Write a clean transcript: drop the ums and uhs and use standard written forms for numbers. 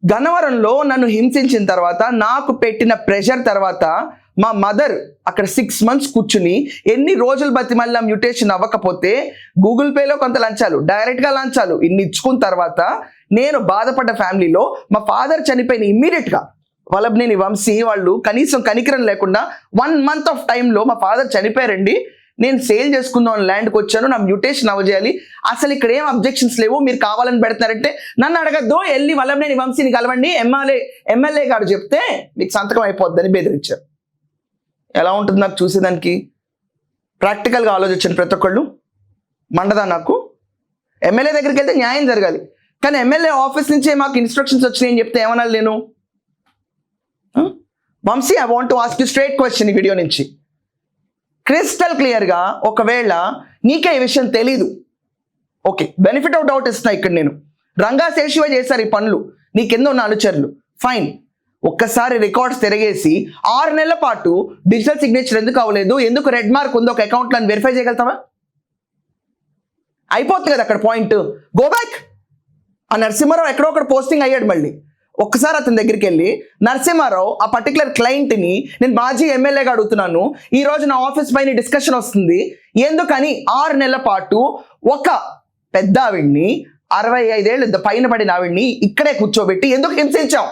గన్నవరంలో నన్ను హింసించిన తర్వాత, నాకు పెట్టిన ప్రెషర్ తర్వాత మా మదర్ అక్కడ 6 months కూర్చుని ఎన్ని రోజులు బతిమల్లా మ్యూటేషన్ అవ్వకపోతే గూగుల్ పేలో కొంత లంచాలు, డైరెక్ట్గా లంచాలు ఇన్ని ఇచ్చుకున్న తర్వాత నేను బాధపడ్డ ఫ్యామిలీలో మా ఫాదర్ చనిపోయిన ఇమ్మీడియట్గా వల్లభనేని వంశీ వాళ్ళు కనీసం కనికరం లేకుండా 1 month ఆఫ్ టైంలో మా ఫాదర్ చనిపోయారండి, నేను సేల్ చేసుకుందాం ల్యాండ్కి వచ్చాను, నా మ్యూటేషన్ అవ్వజేయాలి, అసలు ఇక్కడ ఏం అబ్జెక్షన్స్ లేవు, మీరు కావాలని పెడతారంటే నన్ను అడగద్దు, వెళ్ళి వల్లభనేని వంశీని కలవండి, ఎమ్మెల్యే గారు చెప్తే మీకు సంతకం అయిపోద్దని బెదిరించారు. ఎలా ఉంటుంది నాకు చూసేదానికి? ప్రాక్టికల్గా ఆలోచించండి ప్రతి ఒక్కళ్ళు. మండదా నాకు? ఎమ్మెల్యే దగ్గరికి వెళ్తే న్యాయం జరగాలి, కానీ ఎమ్మెల్యే ఆఫీస్ నుంచే మాకు ఇన్స్ట్రక్షన్స్ వచ్చినాయని చెప్తే ఏమనాలి నేను? Vamsi, I want to ask you straight question ఈ వీడియో నుంచి, క్రిస్టల్ క్లియర్గా. ఒకవేళ నీకే ఈ విషయం తెలీదు, ఓకే, బెనిఫిట్ ఆఫ్ డౌట్ ఇస్తున్నా ఇక్కడ నేను. రంగా శేషివ చేశారు ఈ పనులు, నీ కింద ఉన్న అనుచరులు, ఫైన్. ఒక్కసారి రికార్డ్స్ తిరగేసి 6 నెలల పాటు డిజిటల్ సిగ్నేచర్ ఎందుకు అవ్వలేదు, ఎందుకు రెడ్ మార్క్ ఉందో ఒక అకౌంట్లో అని వెరిఫై చేయగలుగుతావా? అయిపోతుంది కదా అక్కడ పాయింట్. Go back. ఆ నరసింహారావు ఎక్కడో ఒకటి పోస్టింగ్ అయ్యాడు, మళ్ళీ ఒక్కసారి అతని దగ్గరికి వెళ్ళి, నరసింహారావు ఆ పర్టికులర్ క్లయింట్ని నేను మాజీ ఎమ్మెల్యేగా అడుగుతున్నాను, ఈ రోజు నా ఆఫీస్ పైన డిస్కషన్ వస్తుంది, ఎందుకని 6 నెలల పాటు ఒక పెద్ద ఆవిడ్ని 65 ఏళ్ళు పైన పడిన ఆవిడ్ని ఇక్కడే కూర్చోబెట్టి ఎందుకు హింసించావు?